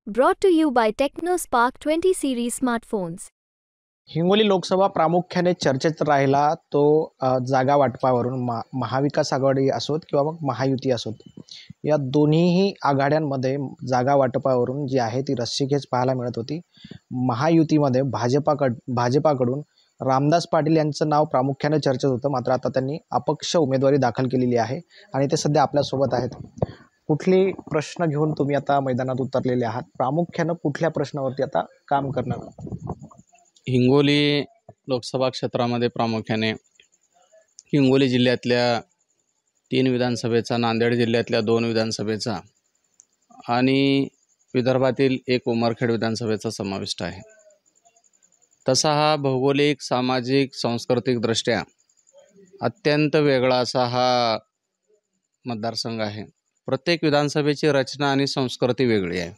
Brought to you by TechnoSpark 20 series smartphones. Hingoli Lok Sabha प्रामुख्याने चर्चेत राहिला तो जागा वाटपावरून महाविकास आघाडी असोत किंवा मग महायुती असोत, या दोन्हीही आघाड्यांमध्ये जागा वाटपावरून जी आहे ती रस्सीखेच पाहायला मिळत होती। महायुतीमध्ये भाजपाकडून रामदास पाटील यांचं नाव प्रामुख्याने चर्चेत होतं, मात्र आता त्यांनी अपक्ष उमेदवारी दाखल केलेली आहे आणि ते सध्या आपल्यासोबत आहेत। कुठले प्रश्न घेऊन तुम्ही आता मैदानात उतरलेले आहात? प्रामुख्याने कुठल्या प्रश्नावरती आता काम करणार? हिंगोली लोकसभा क्षेत्रामध्ये प्रामुख्याने हिंगोली जिल्ह्यातल्या 3 विधानसभेचा, नांदेड जिल्ह्यातल्या 2 विधानसभेचा आणि विदर्भातील 1 उमरखेड विधानसभेचा समाविष्ट आहे। तसा हा भौगोलिक, सामाजिक, सांस्कृतिक दृष्ट्या अत्यंत वेगळा असा हा मतदारसंघ आहे। प्रत्येक विधानसभेची रचना आणि संस्कृती वेगळी आहे।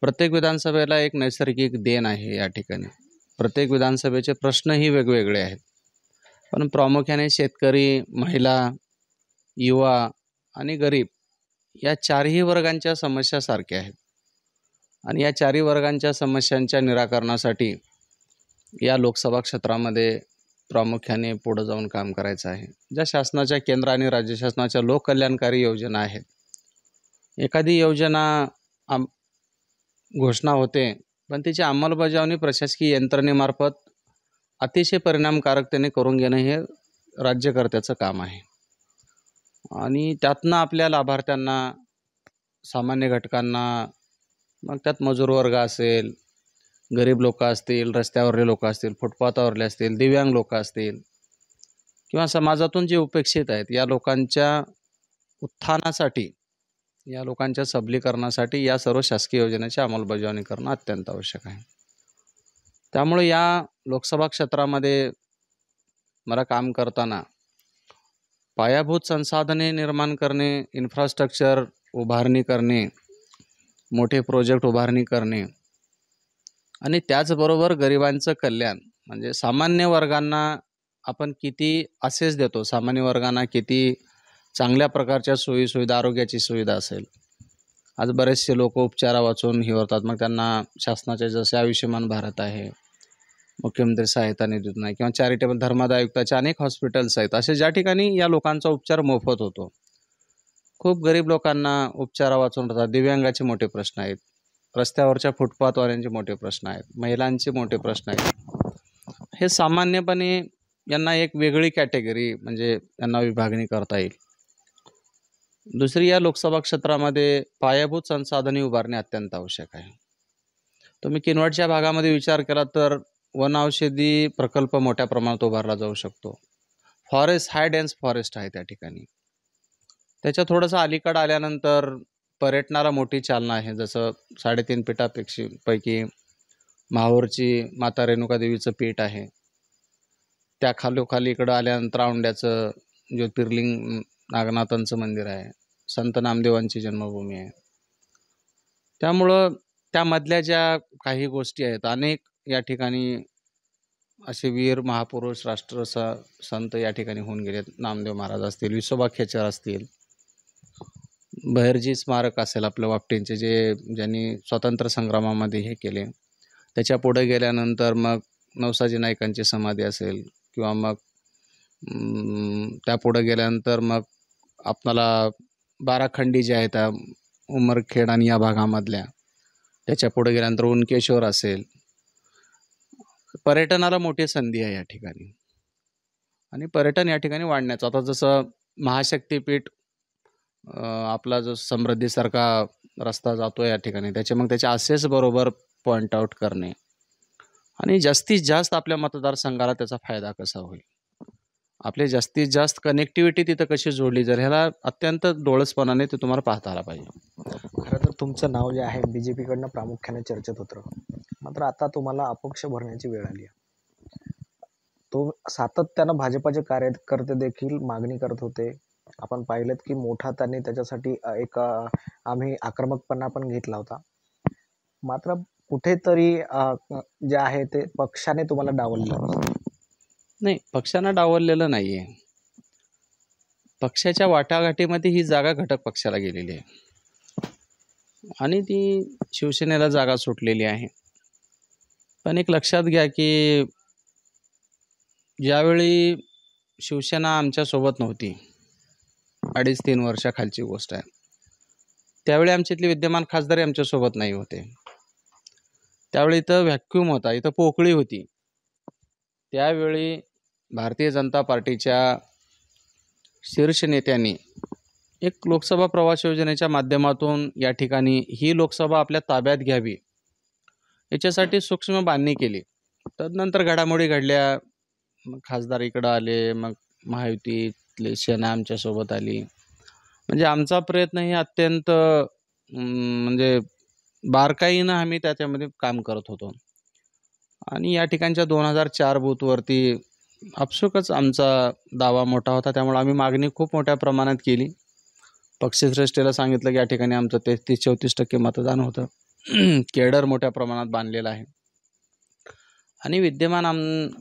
प्रत्येक विधानसभेला एक नैसर्गिक देण आहे। या ठिकाणी प्रत्येक विधानसभेचे प्रश्नही वेगवेगळे आहेत, पण प्रामुख्याने शेतकरी, महिला, युवा आणि गरीब या चारही वर्गांच्या समस्या सारख्या आहेत आणि या चारही वर्गांच्या समस्यांच्या निराकरणासाठी या लोकसभा क्षेत्रामध्ये प्रामुख्याने पुढे जाऊन काम करायचं आहे। ज्या शासनाच्या, केंद्र आणि राज्य शासनाच्या लोककल्याणकारी योजना आहेत, एखादी योजना घोषणा होते, पण तिची अंमलबजावणी प्रशासकीय यंत्रणेमार्फत अतिशय परिणामकारकतेने करून घेणं हे राज्यकर्त्याचं काम आहे आणि त्यातनं आपल्या लाभार्थ्यांना, सामान्य घटकांना, मग त्यात मजूर वर्ग असेल, गरीब लोक असतील, रस्त्यावरले लोक असतील, फुटपाथवरले असतील, दिव्यांग लोक असतील किंवा समाजातून जे उपेक्षित आहेत, या लोकांच्या उत्थानासाठी, या लोकांच्या सबलीकरणासाठी या सर्व शासकीय योजनेची अंमलबजावणी करणं अत्यंत आवश्यक आहे। त्यामुळे या लोकसभा क्षेत्रामध्ये मला काम करताना पायाभूत संसाधने निर्माण करणे, इन्फ्रास्ट्रक्चर उभारणी करणे, मोठे प्रोजेक्ट उभारणी करणे आणि त्याचबरोबर गरिबांचं कल्याण, म्हणजे सामान्य वर्गांना आपण किती असेस देतो, सामान्य वर्गांना किती चांगल्या प्रकारच्या सोयीसुविधा, आरोग्याची सुविधा असेल। आज बरेचसे लोक उपचारा वाचून हे होतात, मग त्यांना शासनाचे जसे आयुष्यमान भारत आहे, मुख्यमंत्री सहायता निधीतून आहे किंवा चॅरिटेबल धर्मादाय आयुक्ताचे अनेक हॉस्पिटल्स आहेत, असे ज्या ठिकाणी या लोकांचा उपचार मोफत होतो। खूप गरीब लोकांना उपचारा वाचून राहतात, दिव्यांगाचे मोठे प्रश्न आहेत, रस्त्यावरच्या फुटपाथवाल्यांचे मोठे प्रश्न आहेत, महिलांचे मोठे प्रश्न आहेत। हे सामान्यपणे यांना एक वेगळी कॅटेगरी, म्हणजे यांना विभागणी करता येईल। दुसरी, या लोकसभा क्षेत्रामध्ये पायाभूत संसाधने उभारणे अत्यंत आवश्यक आहे। तुम्ही किनवटच्या भागामध्ये विचार केला तर वनऔषधी प्रकल्प मोठ्या प्रमाणात उभारला जाऊ शकतो। फॉरेस्ट, हाय डेन्स फॉरेस्ट आहे त्या ठिकाणी। त्याच्या थोडंसं अलीकडे आल्यानंतर पर्यटनाला मोठी चालना आहे, जसं 3.5 पीठापैकी माहूरची माता रेणुका देवीचं पीठ आहे, त्या खालोखाली इकडं आल्यानंतर औंड्याचं ज्योतिर्लिंग नागनाथांचं मंदिर आहे, संत नामदेवांची जन्मभूमी आहे। त्यामुळं त्यामधल्या ज्या काही गोष्टी आहेत, अनेक या ठिकाणी असे वीर महापुरुष, संत या ठिकाणी होऊन गेलेत। नामदेव महाराज असतील, विसोबा खेचर असतील, बहिर्जी स्मारक असेल आपलं वापटींचे, ज्यांनी स्वातंत्र्य संग्रामामध्ये हे केले। त्याच्या पुढे गेल्यानंतर मग नवसाजी नाईकांची समाधी असेल किंवा मग त्या पुढे गेल्यानंतर मग आपल्याला बाराखंडी जे आहेत उमरखेड आणि या भागामधल्या, त्याच्या पुढे गेल्यानंतर उनकेश्वर असेल। पर्यटनाला मोठी संधी आहे या ठिकाणी आणि पर्यटन या ठिकाणी वाढण्याचं, आता जसं महाशक्तिपीठ आपला जो समृद्धीसारखा रस्ता जातो या ठिकाणी, त्याच्या असेस बरोबर पॉईंट आउट करणे आणि जास्तीत जास्त आपल्या मतदारसंघाला त्याचा फायदा कसा होईल, आपली जास्तीत जास्त कनेक्टिव्हिटी तिथं कशी जोडली जाईल, ह्याला अत्यंत डोळसपणाने ते तुम्हाला पाहता आला पाहिजे। खरं तर तुमचं नाव जे आहे BJPकडनं प्रामुख्याने चर्चेत होतं, मात्र आता तुम्हाला अपक्ष भरण्याची वेळ आली आहे। तो सातत्यानं भाजपाचे कार्यकर्ते देखील मागणी करत होते, आपण पाहिलेत की मोठा त्यांनी त्याच्यासाठी एक आम्ही आक्रमकपणा पण घेतला होता, मात्र कुठेतरी जे आहे ते पक्षाने तुम्हाला डावललं। नाही, पक्षानं डावललेलं नाही आहे, पक्षाच्या वाटाघाटीमध्ये ही जागा घटक पक्षाला गेलेली आहे। आणि ती शिवसेनेला जागा सुटलेली आहे. पण एक लक्षात घ्या की ज्यावेळी शिवसेना आमच्यासोबत नव्हती, 2.5-3 वर्षाखालची गोष्ट आहे, त्यावेळी आमच्यातले विद्यमान खासदारही आमच्यासोबत नाही होते. त्यावेळी इथं व्हॅक्यूम होता, इथं पोकळी होती. त्यावेळी भारतीय जनता पार्टीच्या शीर्ष नेत्यांनी एक लोकसभा प्रवास योजनेच्या माध्यमातून या ठिकाणी ही लोकसभा आपल्या ताब्यात घ्यावी याच्यासाठी सूक्ष्म बांधणी केली. तदनंतर घडामोडी घडल्या, मग खासदार इकडं आले, मग महायुतीतले सेना आमच्यासोबत आली. म्हणजे आमचा प्रयत्न हे अत्यंत म्हणजे बारकाईनं आम्ही त्याच्यामध्ये काम करत होतो. आणि या ठिकाणच्या 2004 बूथवरती आपसुकच आमचा दावा मोठा होता, त्यामुळे आम्ही मागणी खूप मोठ्या प्रमाणात केली. पक्षश्रेष्ठीला सांगितलं की या ठिकाणी आमचं 33-34% मतदान होतं. केडर मोठ्या प्रमाणात बांधलेला आहे. आणि विद्यमान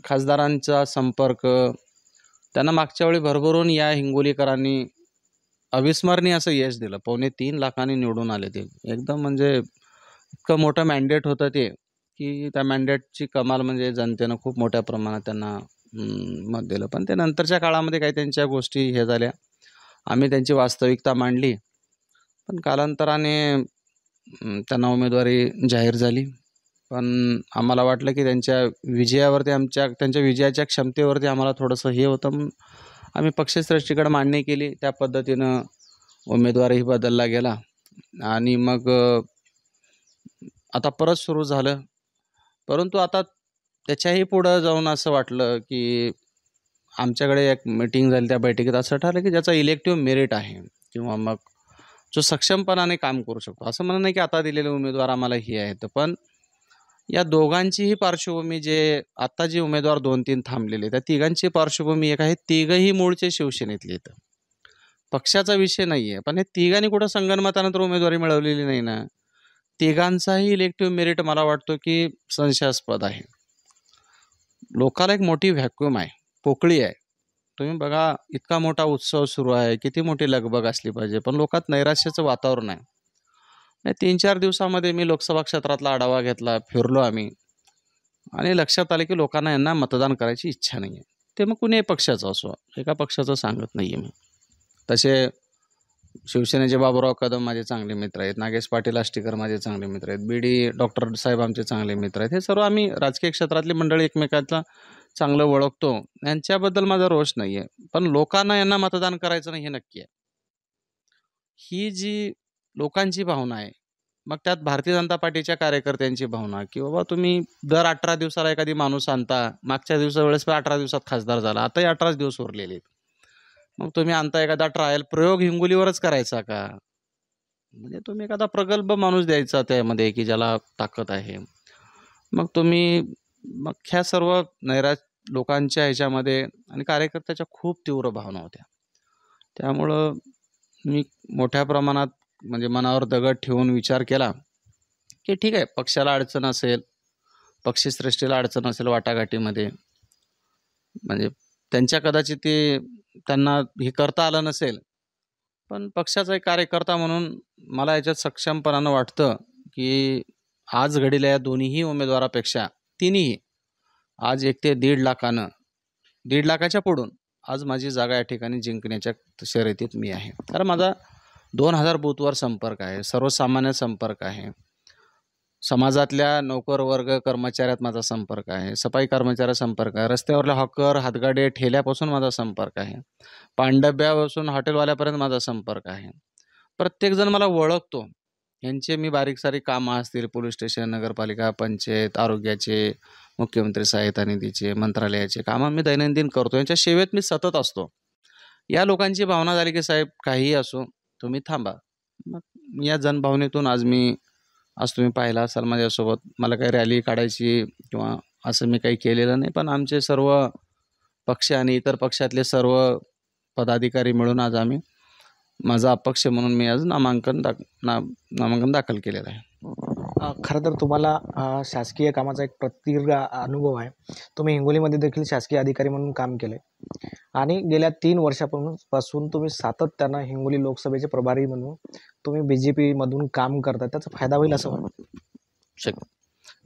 खासदारांचा संपर्क, त्यांना मागच्या वेळी भरभरून या हिंगोलीकरांनी अविस्मरणीय असं यश दिलं. 2.25 लाखांनी निवडून आले ते. एकदम म्हणजे इतकं मोठं मॅन्डेट होतं ते, की त्या मॅन्डेटची कमाल म्हणजे जनतेनं खूप मोठ्या प्रमाणात त्यांना मत दिलं. पण ते नंतरच्या काळामध्ये काही त्यांच्या गोष्टी हे झाल्या, आम्ही त्यांची वास्तविकता मांडली. पण कालांतराने त्यांना उमेदवारी जाहीर झाली. पण आम्हाला वाटलं की त्यांच्या विजयावरती त्यांच्या विजयाच्या क्षमतेवरती आम्हाला थोडंसं हे होतं, म्हणून आम्ही पक्षश्रेष्ठीकडे मांडणी केली. त्या पद्धतीनं उमेदवारही बदलला गेला. आणि मग आता परत सुरू झालं. परंतु आता त्याच्याही पुढं जाऊन असं वाटलं की आमच्याकडे एक मीटिंग झाली, त्या बैठकीत असं ठरलं की ज्याचा इलेक्टिव्ह मेरिट आहे किंवा मग जो सक्षमपणाने काम करू शकतो, असं म्हणणं नाही की आता दिलेले उमेदवार आम्हाला हे आहेत, पण या दोघांचीही पार्श्वभूमी, जे आत्ता जे उमेदवार 2-3 थांबलेले, त्या तिघांची पार्श्वभूमी एक आहे. तिघही मूळचे शिवसेनेतले आहेत. पक्षाचा विषय नाही आहे, पण हे तिघांनी कुठं संगनमतानं तर उमेदवारी मिळवलेली नाही ना. तिघांचाही इलेक्टिव्ह मेरिट मला वाटतो की संशयास्पद आहे. लोकाला एक मोठी व्हॅक्यूम आहे, पोकळी आहे. तुम्ही बघा, इतका मोठा उत्सव सुरू आहे, किती मोठी लगबग असली पाहिजे, पण लोकात नैराश्याचं वातावरण आहे. 3-4 दिवसामध्ये मी लोकसभा क्षेत्रातला आढावा घेतला, फिरलो आम्ही, आणि लक्षात आलं की लोकांना यांना मतदान करायची इच्छा नाही आहे. ते मग कुणीही पक्षाचं असो, एका पक्षाचं सांगत नाही आहे मी. तसे शिवसेनेचे बाबूराव कदम माझे चांगले मित्र आहेत, नागेश पाटील आष्टीकर माझे चांगले मित्र आहेत, BD डॉक्टर साहेब आमचे चांगले मित्र आहेत. हे सर्व आम्ही राजकीय क्षेत्रातली मंडळी एकमेकांना चांगलं ओळखतो, यांच्याबद्दल माझा रोष नाही आहे. पण लोकांना यांना मतदान करायचं नाही हे नक्की आहे. ही जी लोकांची भावना आहे, मग त्यात भारतीय जनता पार्टीच्या कार्यकर्त्यांची भावना की बाबा तुम्ही दर 18 दिवसाला एखादी माणूस आणता, मागच्या वेळेस 18 दिवसात खासदार झाला, आताही 18 दिवस उरलेले आहेत. मग तुम्ही आणता एखादा ट्रायल प्रयोग हिंगोलीवरच करायचा का? म्हणजे तुम्ही एखादा प्रगल्भ माणूस द्यायचा त्यामध्ये की ज्याला ताकद आहे. मग तुम्ही ह्या सर्व नैराश्य लोकांच्या ह्याच्यामध्ये आणि कार्यकर्त्याच्या खूप तीव्र भावना होत्या. त्यामुळं मी मोठ्या प्रमाणात म्हणजे मनावर दगड ठेवून विचार केला की ठीक आहे, पक्षाला अडचण असेल, पक्षश्रेष्ठीला अडचण असेल वाटाघाटीमध्ये, म्हणजे त्यांच्या कदाचित ते त्यांना हे करता आलं नसेल, पण पक्षाचा एक कार्यकर्ता म्हणून मला याच्यात सक्षमपणानं वाटतं की आज घडीला या दोन्हीही उमेदवारापेक्षा तिन्ही आज 1 ते 1.5 लाखानं, 1.5 लाखाच्या पुढून आज माझी जागा या ठिकाणी जिंकण्याच्या शर्यतीत मी आहे. कारण माझा 2000 बूथवर संपर्क आहे, सर्वसामान्य संपर्क आहे, समाजातल्या नोकर वर्ग कर्मचाऱ्यात माझा संपर्क आहे, सफाई कर्मचाऱ्यात संपर्क आहे, रस्त्यावरल्या हॉकर हातगाडे ठेल्यापासून माझा संपर्क आहे, पांडव्यापासून हॉटेलवाल्यापर्यंत माझा संपर्क आहे. प्रत्येकजण मला ओळखतो. यांचे मी बारीक सारीक कामं असतील, पोलीस स्टेशन, नगरपालिका, पंचायत, आरोग्याचे, मुख्यमंत्री सहायता निधीचे, मंत्रालयाचे कामं मी दैनंदिन करतो. यांच्या सेवेत मी सतत असतो. या लोकांची भावना झाली की साहेब काहीही असो तुम्ही थांबा. मग या जनभावनेतून आज तुम्ही पाहिला असाल माझ्यासोबत, मला काही रॅली काढायची किंवा असं मी काही केलेलं नाही, पण आमचे सर्व पक्ष आणि इतर पक्षातले सर्व पदाधिकारी मिळून आज माझा अपक्ष म्हणून मी आज नामांकन दाखल केलेलं आहे. खरं तर तुम्हाला शासकीय कामाचा एक प्रदीर्घ अनुभव आहे. तुम्ही हिंगोलीमध्ये देखील शासकीय अधिकारी म्हणून काम केलं आणि गेल्या 3 वर्षापासून तुम्ही सातत्यानं हिंगोली लोकसभेचे प्रभारी म्हणून तुम्ही BJP मधून काम करता, त्याचा फायदा होईल असं वाटतं?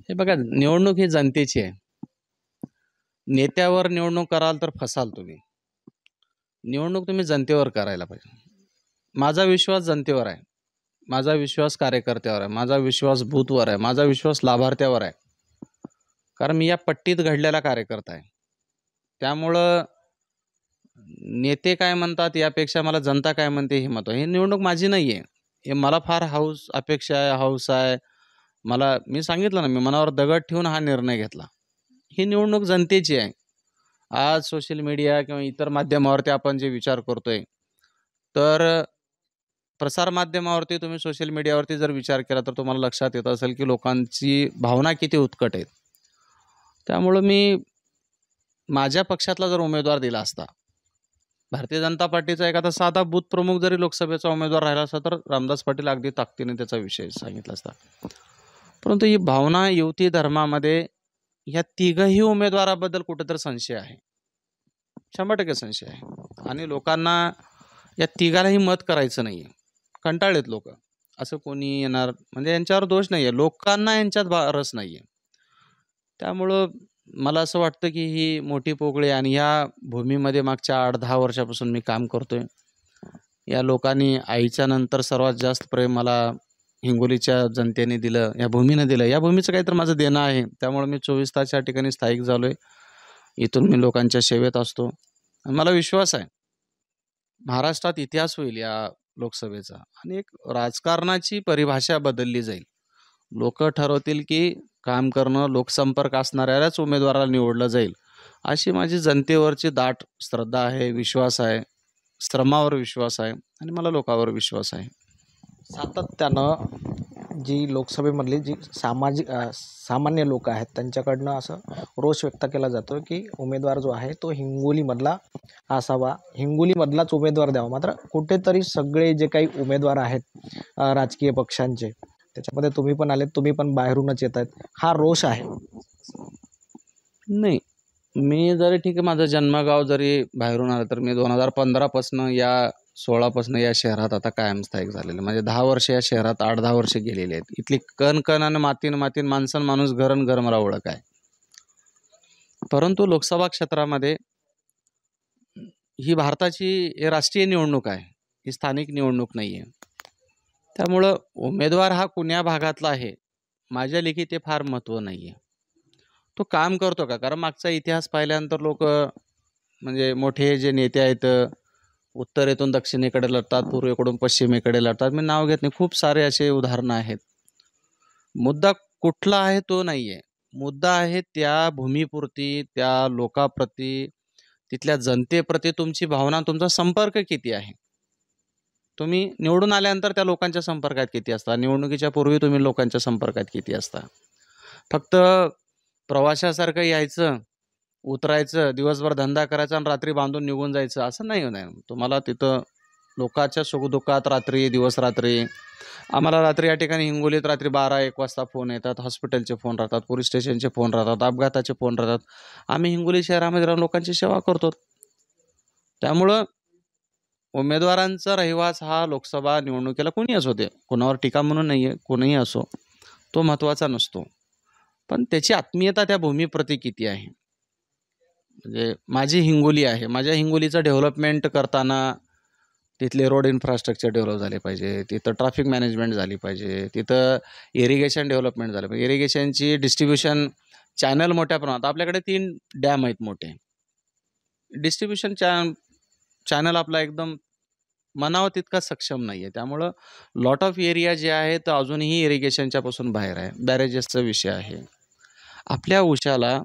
हे बघा, निवडणूक ही जनतेची आहे. नेत्यावर निवडणूक कराल तर फसाल तुम्ही. निवडणूक तुम्ही जनतेवर करायला पाहिजे. माझा विश्वास जनतेवर आहे, माझा विश्वास कार्यकर्त्यावर आहे, माझा विश्वास बूथवर आहे, माझा विश्वास लाभार्थ्यावर आहे. कारण मी या पट्टीत घडलेला कार्यकर्ता आहे. त्यामुळं नेते काय म्हणतात यापेक्षा मला जनता काय म्हणते हे महत्त्व आहे. ही निवडणूक माझी नाही आहे. हे मला फार अपेक्षा आहे, हौस आहे. मी सांगितलं ना, मी मनावर दगड ठेवून हा निर्णय घेतला. ही निवडणूक जनतेची आहे. आज सोशल मीडिया किंवा इतर माध्यमावरती आपण जे विचार करतोय, तर प्रसारमाध्यमावरती तुम्ही सोशल मीडियावरती जर विचार केला तर तुम्हाला लक्षात येत असेल की लोकांची भावना किती उत्कट आहेत. त्यामुळं मी माझ्या पक्षातला जर उमेदवार दिला असता, भारतीय जनता पार्टीचा एखादा साधा बूथ प्रमुख जरी लोकसभेचा उमेदवार राहिला असता तर रामदास पाटील अगदी ताकदीने त्याचा विषय सांगितला असता. परंतु ही भावना युती धर्मामध्ये ह्या तिघही उमेदवाराबद्दल कुठेतरी संशय आहे, 100% संशय आहे. आणि लोकांना या तिघालाही मत करायचं नाही आहे. कंटाळलेत लोक. असं कोणी येणार म्हणजे यांच्यावर दोष नाही आहे, लोकांना यांच्यात रस नाही आहे. त्यामुळं मला असं वाटतं की ही मोठी पोकळी आणि ह्या भूमीमध्ये मागच्या 8-10 वर्षापासून मी काम करतोय. या लोकांनी आईच्या नंतर सर्वात जास्त प्रेम मला हिंगोलीच्या जनतेने दिलं, या भूमीनं दिलं. या भूमीचं काहीतरी माझं देणं आहे. त्यामुळे मी 24 तास या ठिकाणी स्थायिक झालो आहे. इथून मी लोकांच्या सेवेत असतो आणि मला विश्वास आहे महाराष्ट्रात इतिहास होईल या लोकसभेचा आणि एक राजकारणाची परिभाषा बदलली जाईल. लोक ठरवतील की काम करणं, लोकसंपर्क असणाऱ्याच उमेदवाराला निवडलं जाईल, अशी माझी जनतेवरची दाट श्रद्धा आहे, विश्वास आहे. श्रमावर विश्वास आहे आणि मला लोकांवर विश्वास आहे. सातत्यानं जी लोकसभेमधली जी सामान्य लोक आहेत त्यांच्याकडनं असं रोष व्यक्त केला जातो की उमेदवार जो आहे तो हिंगोलीमधला असावा, हिंगोलीमधलाच उमेदवार द्यावा. मात्र कुठेतरी सगळे जे काही उमेदवार आहेत राजकीय पक्षांचे, त्याच्यामध्ये तुम्ही पण आलेत, तुम्ही पण बाहेरूनच येत आहेत, हा रोष आहे? नाही, मी जरी ठीक आहे, माझं जन्मगाव जरी बाहेरून आलं तर मी 2015 या 16 या शहरात आता कायम स्थायिक झालेलं. म्हणजे 10 वर्ष या शहरात, 8-10 वर्ष गेलेली आहेत. इथली कण आणि मातीन माणसं माणूस घरन घर मला ओळख आहे. परंतु लोकसभा क्षेत्रामध्ये ही भारताची राष्ट्रीय निवडणूक आहे, ही स्थानिक निवडणूक नाही आहे. त्यामुळं उमेदवार हा कुण्या भागातला आहे माझ्या लेखी ते फार महत्त्व नाही आहे. तो काम करतो का? कारण मागचा इतिहास पाहिल्यानंतर लोक म्हणजे मोठे जे नेते आहेत उत्तरेतून दक्षिणेकडे लढतात, पूर्वेकडून पश्चिमेकडे लढतात. मी नाव घेत नाही, खूप सारे असे उदाहरणं आहेत. मुद्दा कुठला आहे तो नाही आहे. मुद्दा आहे त्या भूमीपुरती, त्या लोकाप्रती, तिथल्या जनतेप्रती तुमची भावना, तुमचा संपर्क किती आहे. तुम्ही निवडून आल्यानंतर त्या लोकांच्या संपर्कात किती असता, निवडणुकीच्या पूर्वी तुम्ही लोकांच्या संपर्कात किती असता. फक्त प्रवाशासारखं यायचं, उतरायचं, दिवसभर धंदा करायचा आणि रात्री बांधून निघून जायचं असं नाही. तुम्हाला तिथं लोकांच्या सुखदुःखात रात्री दिवस रात्री, आम्हाला रात्री या ठिकाणी हिंगोलीत रात्री 12-1 वाजता फोन येतात, हॉस्पिटलचे फोन राहतात, पोलीस स्टेशनचे फोन राहतात, अपघाताचे फोन राहतात. आम्ही हिंगोली शहरामध्ये राहून लोकांची सेवा करतो. त्यामुळं उमेदवारांचा रहिवास हा लोकसभा निवडणुकीला कोणी असो, ते कोणावर टीका म्हणून नाही आहे, कोणीही असो, तो महत्त्वाचा नसतो. पण त्याची आत्मीयता त्या भूमीप्रती किती आहे. म्हणजे माझी हिंगोली आहे, माझ्या हिंगोलीचं डेव्हलपमेंट करताना तिथले रोड इन्फ्रास्ट्रक्चर डेव्हलप झाले पाहिजे, तिथं ट्रॅफिक मॅनेजमेंट झाली पाहिजे, तिथं इरिगेशन डेव्हलपमेंट झालं पाहिजे, इरिगेशनची डिस्ट्रीब्युशन चॅनल मोठ्या प्रमाणात. आपल्याकडे 3 डॅम आहेत मोठे. डिस्ट्रीब्युशन चॅनल आपला एकदम मनावर तितका सक्षम नाही आहे. त्यामुळं लॉट ऑफ एरिया जे आहे तर अजूनही इरिगेशनच्या पासून बाहेर आहे. बॅरेजेसचा विषय आहे. आपल्या उशाला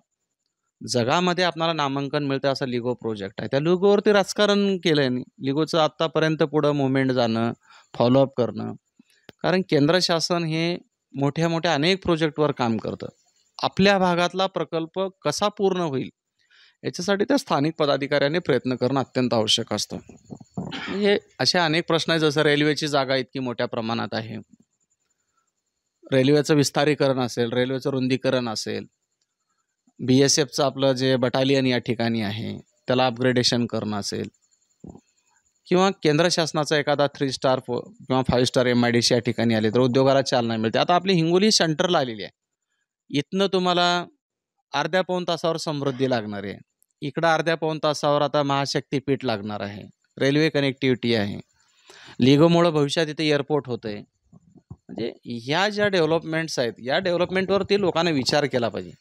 जगामध्ये आपल्याला नामांकन मिळतं असा लिगो प्रोजेक्ट आहे. त्या लिगोवरती राजकारण केलं आहे. लिगोचं आत्तापर्यंत पुढं मुवमेंट जाणं, फॉलोअप करणं. कारण केंद्र शासन हे मोठ्या मोठ्या अनेक प्रोजेक्टवर काम करतं. आपल्या भागातला प्रकल्प कसा पूर्ण होईल याच्यासाठी त्या स्थानिक पदाधिकाऱ्यांनी प्रयत्न करणं अत्यंत आवश्यक असतं. हे असे अनेक प्रश्न आहेत. जसं रेल्वेची जागा इतकी मोठ्या प्रमाणात आहे, रेल्वेचं विस्तारीकरण असेल, रेल्वेचं रुंदीकरण असेल, BSFचं आपलं जे बटालियन या ठिकाणी आहे त्याला अपग्रेडेशन करणं असेल, किंवा केंद्र शासनाचा एखादा 3 स्टार किंवा 5 स्टार MIDC या ठिकाणी आले तर उद्योगाला चालना मिळते. आता आपली हिंगोली सेंटरला आलेली आहे. इथनं तुम्हाला अर्ध्या पाऊण तासावर समृद्धी लागणार आहे. इकडं अर्ध्या पाऊण तासावर आता महाशक्तिपीठ लागणार आहे. रेल्वे कनेक्टिव्हिटी आहे. लिगोमुळं भविष्यात इथे एअरपोर्ट होतं आहे. म्हणजे ह्या ज्या डेव्हलपमेंट्स आहेत या डेव्हलपमेंटवरती लोकांनी विचार केला पाहिजे.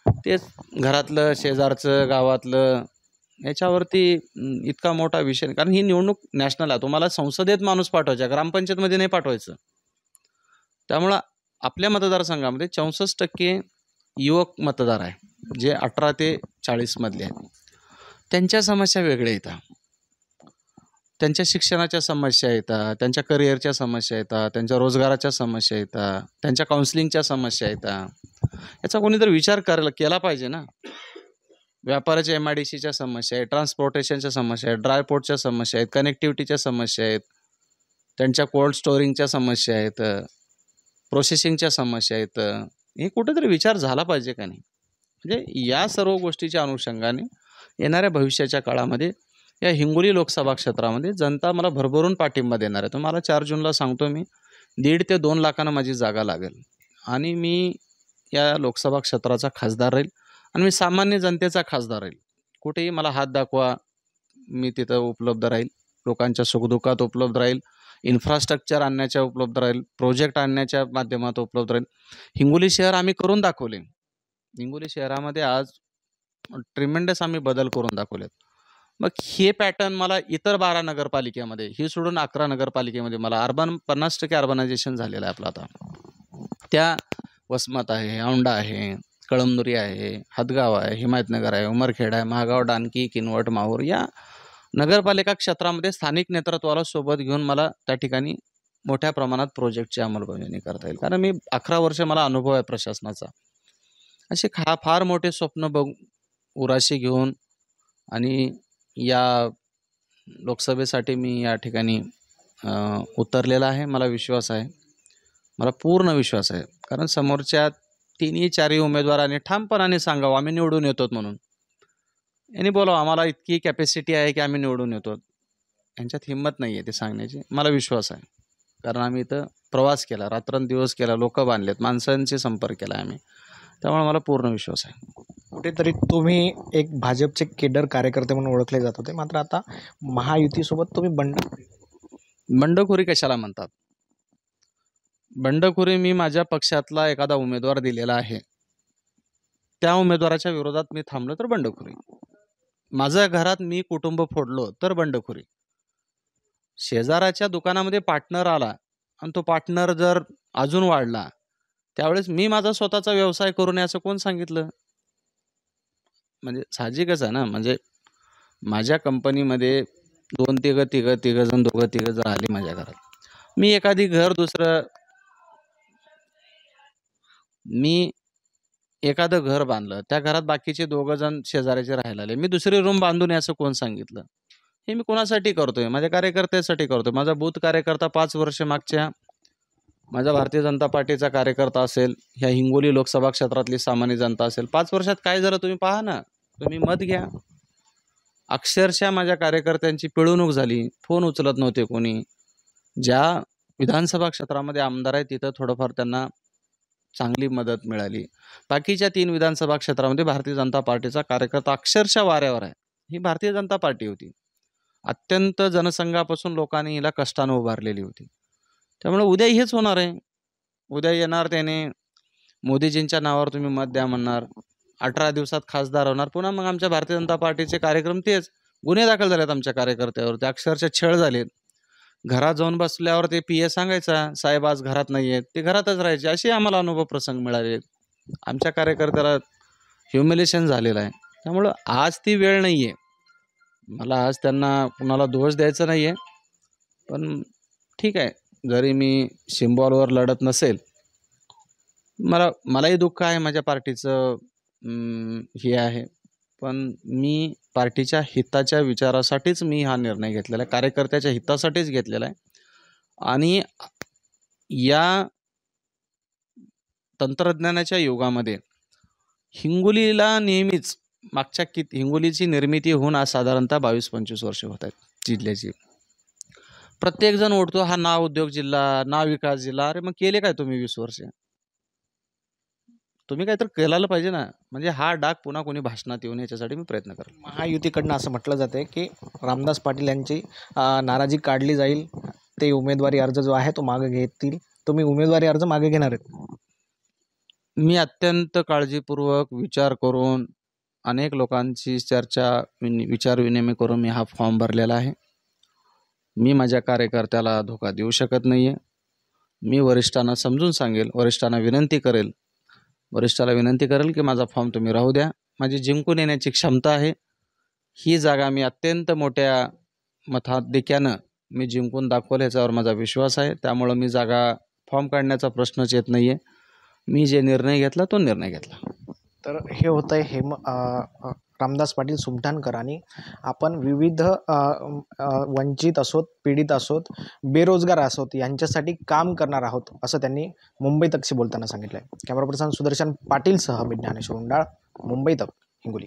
तेच घरातलं, शेजारचं, गावातलं याच्यावरती इतका मोठा विषय नाही. कारण ही निवडणूक नॅशनल आहे. तुम्हाला संसदेत माणूस पाठवायचा, ग्रामपंचायतमध्ये नाही पाठवायचं. त्यामुळं आपल्या मतदारसंघामध्ये 64% युवक मतदार आहे, जे 18 ते 40 मधले आहेत. त्यांच्या समस्या वेगळ्या येतात. त्यांच्या शिक्षणाच्या समस्या येतात, त्यांच्या करिअरच्या समस्या येतात, त्यांच्या रोजगाराच्या समस्या येतात, त्यांच्या काउन्सिलिंगच्या समस्या येतात. याचा कोणीतरी विचार केला पाहिजे ना. व्यापाराच्या MIDCच्या समस्या आहेत, ट्रान्सपोर्टेशनच्या समस्या आहेत, ड्रायपोर्टच्या समस्या आहेत, कनेक्टिव्हिटीच्या समस्या आहेत, त्यांच्या कोल्ड स्टोरिंगच्या समस्या आहेत, प्रोसेसिंगच्या समस्या आहेत. हे कुठेतरी विचार झाला पाहिजे का नाही. म्हणजे या सर्व गोष्टीच्या अनुषंगाने येणाऱ्या भविष्याच्या काळामध्ये या हिंगोली लोकसभा क्षेत्रामध्ये जनता मला भरभरून पाठिंबा देणार आहे. तुम्हाला 4 जूनला सांगतो मी 1.5 ते 2 लाखांना माझी जागा लागेल आणि मी या लोकसभा क्षेत्राचा खासदार राहील आणि मी सामान्य जनतेचा खासदार राहील. कुठेही मला हात दाखवा, मी तिथं उपलब्ध राहील. लोकांच्या सुखदुःखात उपलब्ध राहील, इन्फ्रास्ट्रक्चर आणण्याच्या उपलब्ध राहील, प्रोजेक्ट आणण्याच्या माध्यमातून उपलब्ध राहील. हिंगोली शहर आम्ही करून दाखवले. हिंगोली शहरामध्ये आज ट्रिमेंडस आम्ही बदल करून दाखवलेत. मग हे पॅटर्न मला इतर 12 नगरपालिकेमध्ये, ही सोडून 11 नगरपालिकेमध्ये मला 50% अर्बनायझेशन झालेलं आहे आपलं आता. त्या वसमत आहे, औंढा आहे, कळमनुरी आहे, हदगाव आहे, हिमायतनगर आहे, उमरखेड आहे, महागाव, डानकी, किनवट, माहूर या नगरपालिका क्षेत्रामध्ये स्थानिक नेतृत्वाला सोबत घेऊन मला त्या ठिकाणी मोठ्या प्रमाणात प्रोजेक्टची अंमलबजावणी करता येईल. कारण मी 11 वर्ष मला अनुभव आहे प्रशासनाचा. असे फार मोठे स्वप्न उराशी घेऊन आणि या लोकसभेसाठी मी या ठिकाणी उतरलेला आहे. मला विश्वास आहे, मला पूर्ण विश्वास आहे. कारण समोरच्या 3-4 उमेदवारांनी ठामपणाने सांगावं आम्ही निवडून येतो म्हणून. यांनी बोलावं आम्हाला इतकी कॅपॅसिटी आहे की आम्ही निवडून येतो. यांच्यात हिंमत नाही आहे ते सांगण्याची. मला विश्वास आहे, कारण आम्ही इथं प्रवास केला, रात्रंदिवस केला, लोक बांधलेत, माणसांशी संपर्क केला आम्ही. त्यामुळे मला पूर्ण विश्वास आहे. कुठेतरी तुम्ही एक भाजपचे केडर कार्यकर्ते म्हणून ओळखले जात होते, मात्र आता महायुतीसोबत तुम्ही बंडखोरी कशाला म्हणतात? बंडखोरी मी माझ्या पक्षातला एखादा उमेदवार दिलेला आहे, त्या उमेदवाराच्या विरोधात मी थांबलो तर बंडखोरी. माझ्या घरात मी कुटुंब फोडलो तर बंडखोरी. शेजाराच्या दुकानामध्ये पार्टनर आला आणि तो पार्टनर जर अजून वाढला त्यावेळेस मी माझा स्वतःचा व्यवसाय करू नये असं कोण सांगितलं? म्हणजे साहजिकच आहे ना. म्हणजे माझ्या कंपनीमध्ये 2-3 जण, 2-3 जर आले माझ्या घरात, मी एखादी घर मी एखादं घर बांधलं, त्या घरात बाकीचे 2 जण शेजाऱ्याचे राहायला आले, मी दुसरी रूम बांधून असं कोण सांगितलं? हे मी कोणासाठी करतोय? माझ्या कार्यकर्त्यासाठी करतोय. माझा बूथ कार्यकर्ता 5 वर्ष मागच्या माझा भारतीय जनता पार्टीचा कार्यकर्ता असेल, ह्या हिंगोली लोकसभा क्षेत्रातली सामान्य जनता असेल, 5 वर्षात काय झालं तुम्ही पहा ना, तुम्ही मत घ्या. अक्षरशः माझ्या कार्यकर्त्यांची पिळवणूक झाली, फोन उचलत नव्हते कोणी. ज्या विधानसभा क्षेत्रामध्ये आमदार आहेत तिथं थोडंफार त्यांना चांगली मदत मिळाली. बाकीच्या 3 विधानसभा क्षेत्रामध्ये भारतीय जनता पार्टीचा कार्यकर्ता अक्षरशः वाऱ्यावर आहे. ही भारतीय जनता पार्टी होती. अत्यंत जनसंघापासून लोकांनी हिला कष्टानं उभारलेली होती. त्यामुळे उद्या हेच होणार आहे. उद्या येणार त्याने मोदीजींच्या नावावर तुम्ही मत द्या म्हणणार, 18 दिवसात खासदार होणार. पुन्हा मग आमच्या भारतीय जनता पार्टीचे कार्यक्रम तेच. गुन्हे दाखल झालेत आमच्या कार्यकर्त्यावर, ते अक्षरशः छळ झालेत. घरात जाऊन बसल्यावर ते PA सांगायचा साहेब आज घरात नाही आहेत, ते घरातच राहायचे. असे आम्हाला अनुभव प्रसंग मिळाले. आमच्या कार्यकर्त्याला ह्युमिलेशन झालेलं आहे. त्यामुळं आज ती वेळ नाही आहे. मला आज त्यांना कुणाला दोष द्यायचा नाही आहे, पण ठीक आहे, जरी मी सिम्बॉलवर लढत नसेल, मलाही दुःख आहे, माझ्या पार्टीचं हे आहे, पण मी पार्टीच्या हिताच्या विचारासाठीच मी हा निर्णय घेतलेला आहे, कार्यकर्त्याच्या हितासाठीच घेतलेला आहे. आणि या तंत्रज्ञानाच्या युगामध्ये हिंगोलीला नेहमीच हिंगोलीची निर्मिती होऊन आज साधारणतः 22-25 वर्ष होत आहेत जिल्ह्याची. प्रत्येकजण ओढतो हा ना उद्योग जिल्हा, ना विकास जिल्हा. अरे मग केले काय तुम्ही 20 वर्ष? तुम्ही काहीतरी केलेलं पाहिजे ना. म्हणजे हा डाग पुन्हा कोणी भाषणात येऊन याच्यासाठी मी प्रयत्न करेल. महायुतीकडनं असं म्हटलं जाते की रामदास पाटील यांची नाराजी काढली जाईल, ते उमेदवारी अर्ज जो आहे तो मागे घेतील. तुम्ही उमेदवारी अर्ज मागे घेणार आहेत? मी अत्यंत काळजीपूर्वक विचार करून अनेक लोकांची चर्चा विचार विनिमय करून मी हा फॉर्म भरलेला आहे. मी माझ्या कार्यकर्त्याला धोका देऊ शकत नाही आहे. मी वरिष्ठांना समजून सांगेल, वरिष्ठांना विनंती करेल, वरिष्ठाला विनंती करेल की माझा फॉर्म तुम्ही राहू द्या. माझी जिंकून येण्याची क्षमता आहे. ही जागा मी अत्यंत मोठ्या मताधिक्यानं मी जिंकून दाखवलं, याच्यावर माझा विश्वास आहे. त्यामुळं मी जागा फॉर्म काढण्याचा प्रश्नच येत नाही आहे. मी जे निर्णय घेतला तो निर्णय घेतला. तर हे होतं आहे रामदास पाटील सुमठाणकर. आणि आपण विविध वंचित असोत, पीडित असोत, बेरोजगार असोत यांच्यासाठी काम करणार आहोत असं त्यांनी मुंबई तकशी बोलताना सांगितलं आहे. कॅमेरा पर्सन सुदर्शन पाटीलसह मी ज्ञानेश्वर उंडाळ, मुंबई तक, हिंगोली.